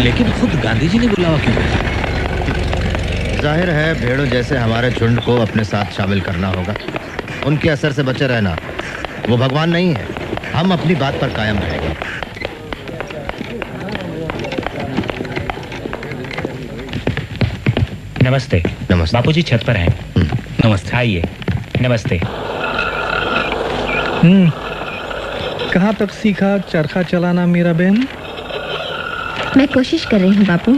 लेकिन खुद गांधी जी ने बुलावा क्यों भेजा? जाहिर है भेड़ों जैसे हमारे झुंड को अपने साथ शामिल करना होगा। उनके असर से बचे रहना। वो भगवान नहीं है। हम अपनी बात पर कायम रहेंगे। नमस्ते। नमस्ते। बापूजी छत पर हैं। नमस्ते। आइए। नमस्ते। कहाँ तक सीखा चरखा चलाना मेरा बहन? मैं कोशिश कर रही हूँ बापू।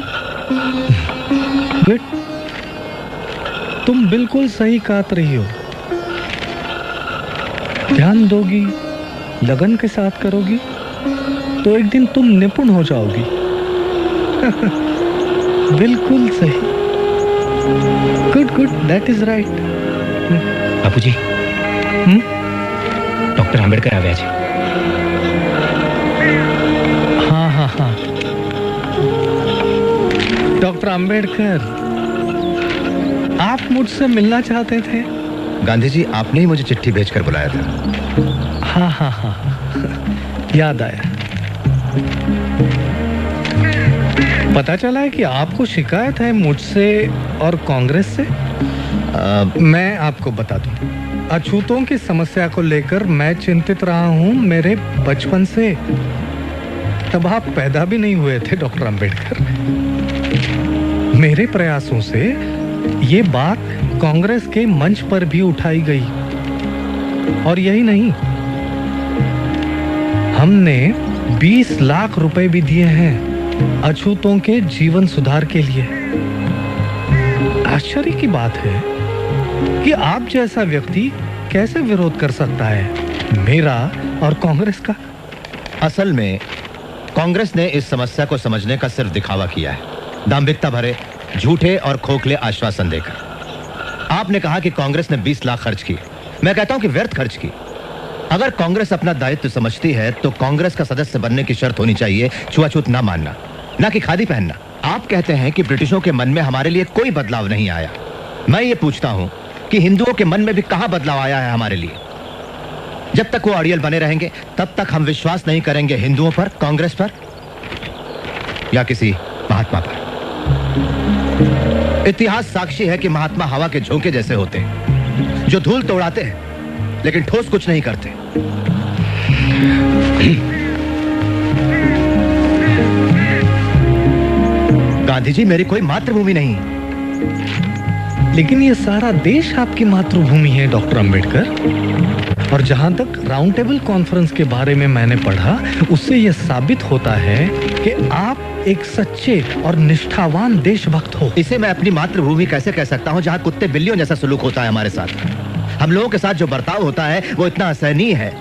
गुड। तुम बिल्कुल सही काट रही हो। ध्यान दोगी, लगन के साथ करोगी तो एक दिन तुम निपुण हो जाओगी। बिल्कुल सही। Good good, that is right. बापूजी, डॉक्टर अंबेडकर आ गया जी। हाँ हाँ हाँ, डॉक्टर अंबेडकर, आप मुझसे मिलना चाहते थे? गांधी जी, आपने ही मुझे चिट्ठी भेजकर बुलाया था। हाँ हाँ हाँ, याद आया। पता चला है कि आपको शिकायत है मुझसे और कांग्रेस से। मैं आपको बता दूं, अछूतों की समस्या को लेकर मैं चिंतित रहा हूं मेरे बचपन से। तब आप पैदा भी नहीं हुए थे डॉक्टर अंबेडकर। मेरे प्रयासों से ये बात कांग्रेस के मंच पर भी उठाई गई। और यही नहीं, हमने 20 लाख रुपए भी दिए हैं अछूतों के जीवन सुधार के लिए। आश्चर्य की बात है कि आप जैसा व्यक्ति कैसे विरोध कर सकता है मेरा और कांग्रेस का। असल में कांग्रेस ने इस समस्या को समझने का सिर्फ दिखावा किया है, दांभिकता भरे झूठे और खोखले आश्वासन देकर। आपने कहा कि कांग्रेस ने 20 लाख खर्च किए। मैं कहता हूं कि व्यर्थ खर्च की। अगर कांग्रेस अपना दायित्व समझती है तो कांग्रेस का सदस्य बनने की शर्त होनी चाहिए छुआछूत ना मानना, ना कि खादी पहनना। आप कहते हैं कि ब्रिटिशों के मन में हमारे लिए कोई बदलाव नहीं आया। मैं ये पूछता हूं कि हिंदुओं के मन में भी कहां बदलाव आया है हमारे लिए? जब तक वो अड़ियल बने रहेंगे तब तक हम विश्वास नहीं करेंगे हिंदुओं पर, कांग्रेस पर या किसी महात्मा पर। इतिहास साक्षी है कि महात्मा हवा के झोंके जैसे होते हैं, जो धूल तो उड़ाते हैं लेकिन ठोस कुछ नहीं करते। गांधी जी, मेरी कोई मातृभूमि नहीं, लेकिन ये सारा देश आपकी मातृभूमि है डॉक्टर अंबेडकर। और जहां तक राउंड टेबल कॉन्फ्रेंस के बारे में मैंने पढ़ा, उससे यह साबित होता है कि आप एक सच्चे और निष्ठावान देशभक्त हो। इसे मैं अपनी मातृभूमि कैसे कह सकता हूं जहां कुत्ते बिल्लियों जैसा सलूक होता है हमारे साथ? हम लोगों के साथ जो बर्ताव होता है वो इतना असहनीय है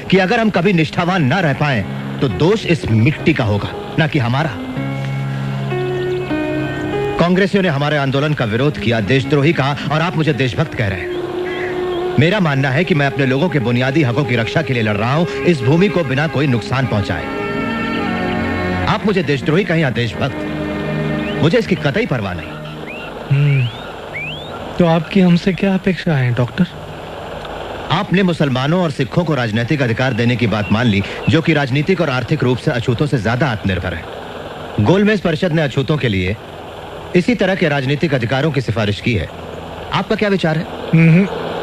कि अगर हम कभी निष्ठावान ना रह पाए तो दोष इस मिट्टी का होगा, ना कि हमारा। कांग्रेसियों ने हमारे आंदोलन का विरोध किया, देशद्रोही कहा, और आप मुझे देशभक्त कह रहे हैं। मेरा मानना है कि मैं अपने लोगों के बुनियादी हकों की रक्षा के लिए लड़ रहा हूं, इस भूमि को बिना कोई नुकसान पहुंचाए। आप मुझे देशद्रोही कहें या देशभक्त, मुझे इसकी कतई परवाह नहीं। तो आपकी हमसे क्या अपेक्षा है डॉक्टर? आपने मुसलमानों और सिखों को राजनीतिक अधिकार देने की बात मान ली, जो कि राजनीतिक और आर्थिक रूप से अछूतों से ज्यादा आत्मनिर्भर है। गोलमेज परिषद ने अछूतों के लिए इसी तरह के राजनीतिक अधिकारों की सिफारिश की है। आपका क्या विचार है?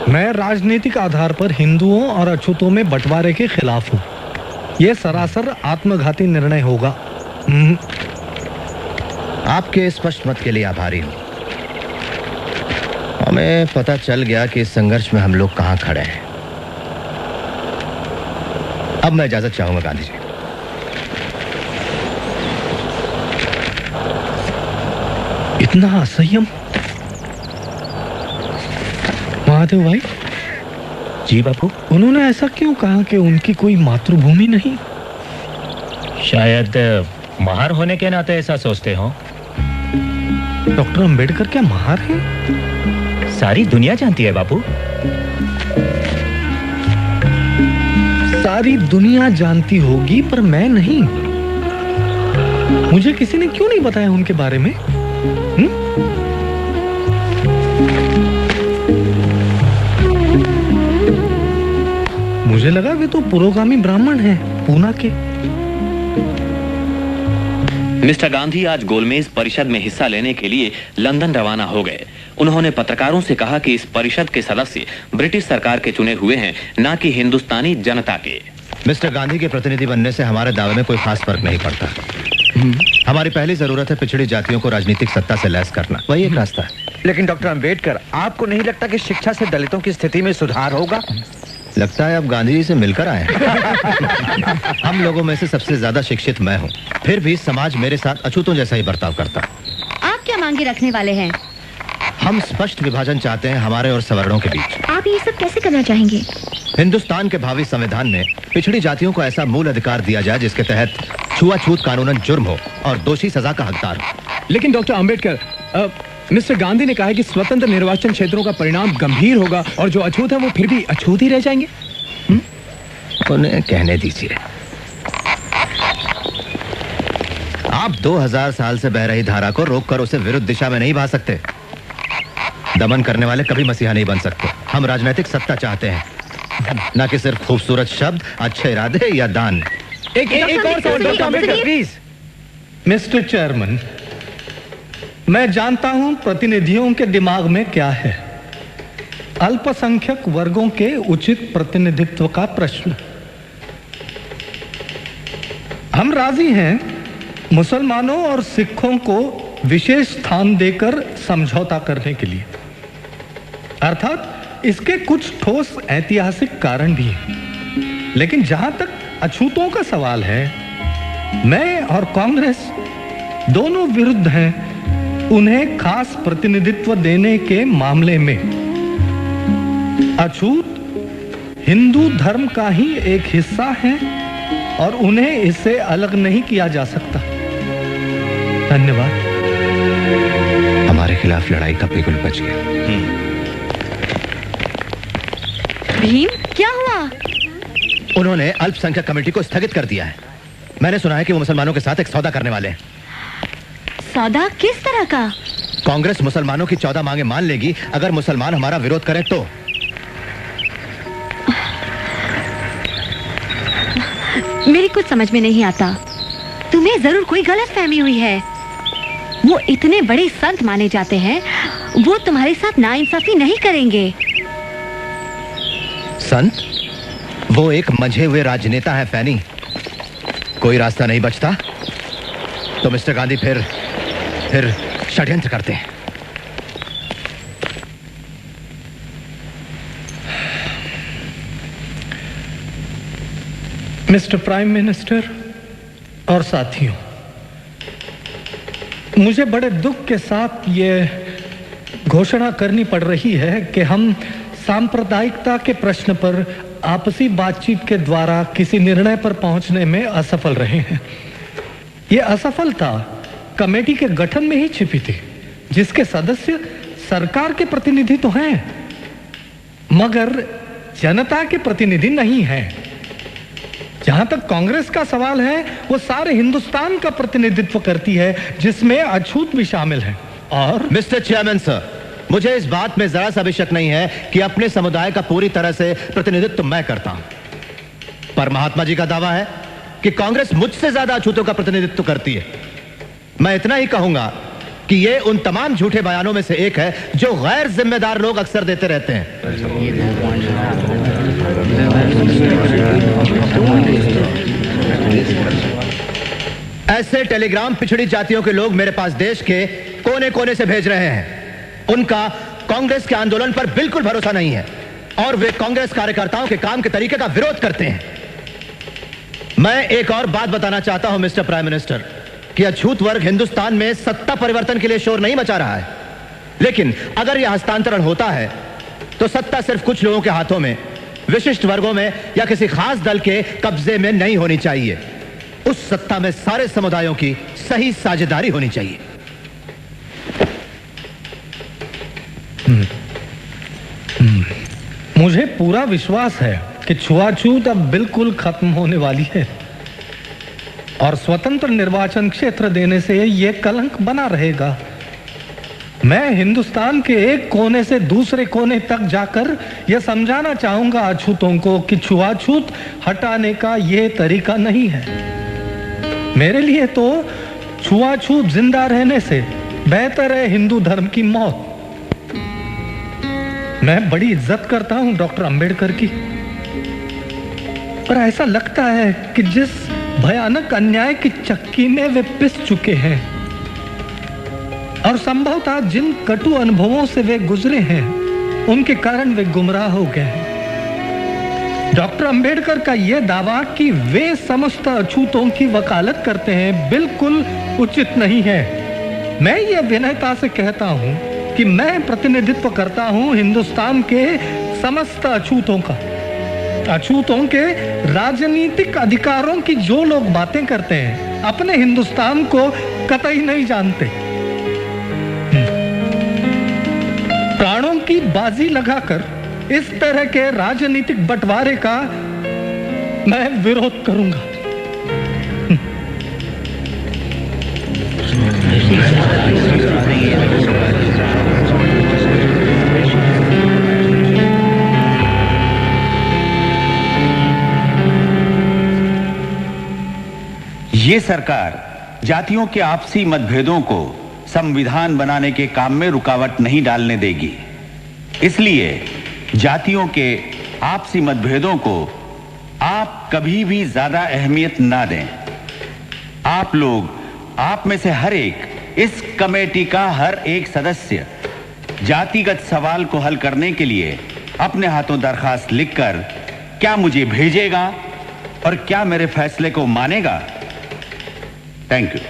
मैं राजनीतिक आधार पर हिंदुओं और अछूतों में बंटवारे के खिलाफ हूँ। यह सरासर आत्मघाती निर्णय होगा। आपके स्पष्ट मत के लिए आभारी हूं। हमें पता चल गया कि इस संघर्ष में हम लोग कहां खड़े हैं। अब मैं इजाजत चाहूंगा गांधी जी। इतना असंयम? महादेव भाई। जी बापू। उन्होंने ऐसा क्यों कहा कि उनकी कोई मातृभूमि नहीं? शायद महार होने के नाते ऐसा सोचते हो। डॉक्टर अंबेडकर क्या महार हैं? सारी दुनिया जानती है बापू। सारी दुनिया जानती होगी पर मैं नहीं। मुझे किसी ने क्यों नहीं बताया उनके बारे में? मुझे लगा वे तो पुरोगामी ब्राह्मण हैं, पूना के। मिस्टर गांधी आज गोलमेज परिषद में हिस्सा लेने के लिए लंदन रवाना हो गए। उन्होंने पत्रकारों से कहा कि इस परिषद के सदस्य ब्रिटिश सरकार के चुने हुए हैं, न कि हिंदुस्तानी जनता के। मिस्टर गांधी के प्रतिनिधि बनने से हमारे दावे में कोई खास फर्क नहीं पड़ता। हमारी पहली जरूरत है पिछड़ी जातियों को राजनीतिक सत्ता से लैस करना, वही एक रास्ता है। लेकिन डॉक्टर अंबेडकर, आपको नहीं लगता कि शिक्षा से दलितों की स्थिति में सुधार होगा? लगता है अब गांधी जी से मिलकर आए हैं। हम लोगों में से सबसे ज्यादा शिक्षित मैं हूँ, फिर भी समाज मेरे साथ अछूतों जैसा ही बर्ताव करता। आप क्या मांगे रखने वाले हैं? हम स्पष्ट विभाजन चाहते हैं हमारे और सवर्णों के बीच। आप ये सब कैसे करना चाहेंगे? हिंदुस्तान के भावी संविधान में पिछड़ी जातियों को ऐसा मूल अधिकार दिया जाए जिसके तहत छुआछूत कानूनन जुर्म हो और दोषी सजा का हकदार हो। लेकिन डॉक्टर अंबेडकर, मिस्टर गांधी ने कहा है कि स्वतंत्र निर्वाचन क्षेत्रों का परिणाम गंभीर होगा और जो अछूत है वो फिर भी अछूत ही रह जाएंगे। उन्हें कहने दीजिए। आप 2000 साल से बह रही धारा को रोककर उसे विरुद्ध दिशा में नहीं बहा सकते। दमन करने वाले कभी मसीहा नहीं बन सकते। हम राजनीतिक सत्ता चाहते हैं, न कि सिर्फ खूबसूरत शब्द, अच्छे इरादे या दान। एक और सवाल doctor Ambedkar please. Mister chairman, मैं जानता हूं प्रतिनिधियों के दिमाग में क्या है। अल्पसंख्यक वर्गों के उचित प्रतिनिधित्व का प्रश्न। हम राजी हैं मुसलमानों और सिखों को विशेष स्थान देकर समझौता करने के लिए, अर्थात इसके कुछ ठोस ऐतिहासिक कारण भी हैं। लेकिन जहां तक अछूतों का सवाल है, मैं और कांग्रेस दोनों विरुद्ध हैं उन्हें खास प्रतिनिधित्व देने के मामले में। अछूत हिंदू धर्म का ही एक हिस्सा है और उन्हें इससे अलग नहीं किया जा सकता। धन्यवाद। हमारे खिलाफ लड़ाई का बिगुल बच गया। भीम, क्या हुआ? उन्होंने अल्पसंख्यक कमेटी को स्थगित कर दिया है। मैंने सुना है कि वो मुसलमानों के साथ एक सौदा करने वाले हैं। सौदा किस तरह का? कांग्रेस मुसलमानों की 14 मांगे मान लेगी अगर मुसलमान हमारा विरोध करें तो। मेरी कुछ समझ में नहीं आता। तुम्हें जरूर कोई गलतफहमी हुई है। वो इतने बड़े संत माने जाते हैं, वो तुम्हारे साथ नाइंसाफी नहीं करेंगे। संत? वो एक मंझे हुए राजनेता है फैनी। कोई रास्ता नहीं बचता तो मिस्टर गांधी फिर षड्यंत्र करते हैं। मिस्टर प्राइम मिनिस्टर और साथियों, मुझे बड़े दुख के साथ ये घोषणा करनी पड़ रही है कि हम सांप्रदायिकता के प्रश्न पर आपसी बातचीत के द्वारा किसी निर्णय पर पहुंचने में असफल रहे हैं। ये असफलता कमेटी के गठन में ही छिपी थी, जिसके सदस्य सरकार के प्रतिनिधि तो हैं, मगर जनता के प्रतिनिधि नहीं हैं। जहां तक कांग्रेस का सवाल है, वो सारे हिंदुस्तान का प्रतिनिधित्व करती है, जिसमें अछूत भी शामिल है। और मिस्टर चेयरमैन सर, मुझे इस बात में जरा सा भी शक नहीं है कि अपने समुदाय का पूरी तरह से प्रतिनिधित्व मैं करता हूं, पर महात्मा जी का दावा है कि कांग्रेस मुझसे ज्यादा अछूतों का प्रतिनिधित्व करती है। मैं इतना ही कहूंगा कि ये उन तमाम झूठे बयानों में से एक है जो गैर जिम्मेदार लोग अक्सर देते रहते हैं। ऐसे टेलीग्राम पिछड़ी जातियों के लोग मेरे पास देश के कोने कोने से भेज रहे हैं। उनका कांग्रेस के आंदोलन पर बिल्कुल भरोसा नहीं है और वे कांग्रेस कार्यकर्ताओं के काम के तरीके का विरोध करते हैं। मैं एक और बात बताना चाहता हूं मिस्टर प्राइम मिनिस्टर, कि अछूत वर्ग हिंदुस्तान में सत्ता परिवर्तन के लिए शोर नहीं मचा रहा है, लेकिन अगर यह हस्तांतरण होता है तो सत्ता सिर्फ कुछ लोगों के हाथों में, विशिष्ट वर्गों में या किसी खास दल के कब्जे में नहीं होनी चाहिए। उस सत्ता में सारे समुदायों की सही साझेदारी होनी चाहिए। मुझे पूरा विश्वास है कि छुआछूत अब बिल्कुल खत्म होने वाली है और स्वतंत्र निर्वाचन क्षेत्र देने से यह कलंक बना रहेगा। मैं हिंदुस्तान के एक कोने से दूसरे कोने तक जाकर यह समझाना चाहूंगा अछूतों को कि छुआछूत हटाने का यह तरीका नहीं है। मेरे लिए तो छुआछूत जिंदा रहने से बेहतर है हिंदू धर्म की मौत। मैं बड़ी इज्जत करता हूं डॉक्टर अंबेडकर की, पर ऐसा लगता है कि जिस भयानक अन्याय की चक्की में वे पिस चुके हैं और संभवतः जिन कटु अनुभवों से वे गुजरे हैं, उनके कारण वे गुमराह हो गए हैं। डॉक्टर अंबेडकर का यह दावा कि वे समस्त अछूतों की वकालत करते हैं बिल्कुल उचित नहीं है। मैं ये विनयता से कहता हूं कि मैं प्रतिनिधित्व करता हूं हिंदुस्तान के समस्त अछूतों का। अछूतों के राजनीतिक अधिकारों की जो लोग बातें करते हैं, अपने हिंदुस्तान को कतई नहीं जानते। प्राणों की बाजी लगाकर इस तरह के राजनीतिक बंटवारे का मैं विरोध करूंगा। ये सरकार जातियों के आपसी मतभेदों को संविधान बनाने के काम में रुकावट नहीं डालने देगी। इसलिए जातियों के आपसी मतभेदों को आप कभी भी ज्यादा अहमियत ना दें। आप लोग, आप में से हर एक, इस कमेटी का हर एक सदस्य जातिगत सवाल को हल करने के लिए अपने हाथों दरखास्त लिखकर क्या मुझे भेजेगा और क्या मेरे फैसले को मानेगा। Thank you.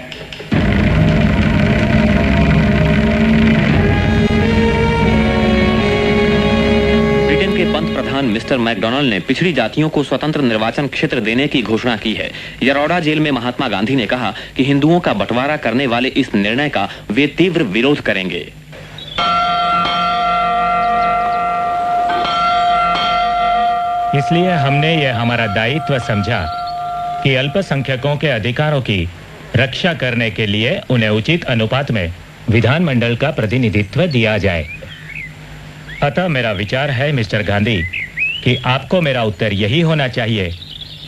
ब्रिटेन के पंत प्रधान मिस्टर मैकडोनाल्ड ने पिछड़ी जातियों को स्वतंत्र निर्वाचन क्षेत्र देने की घोषणा की है। यरोडा जेल में महात्मा गांधी ने कहा कि हिंदुओं का बंटवारा करने वाले इस निर्णय का वे तीव्र विरोध करेंगे। इसलिए हमने यह हमारा दायित्व समझा कि अल्पसंख्यकों के अधिकारों की रक्षा करने के लिए उन्हें उचित अनुपात में विधानमंडल का प्रतिनिधित्व दिया जाए। अतः मेरा विचार है मिस्टर गांधी कि आपको मेरा उत्तर यही होना चाहिए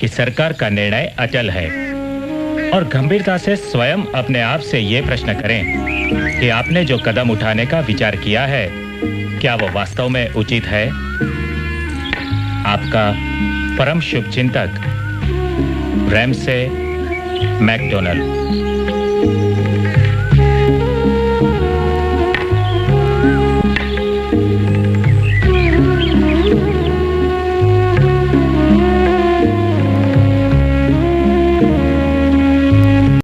कि सरकार का निर्णय अचल है, और गंभीरता से स्वयं अपने आप से ये प्रश्न करें कि आपने जो कदम उठाने का विचार किया है, क्या वो वास्तव में उचित है। आपका परम शुभचिंतक रैमसे मैकडोनाल्ड।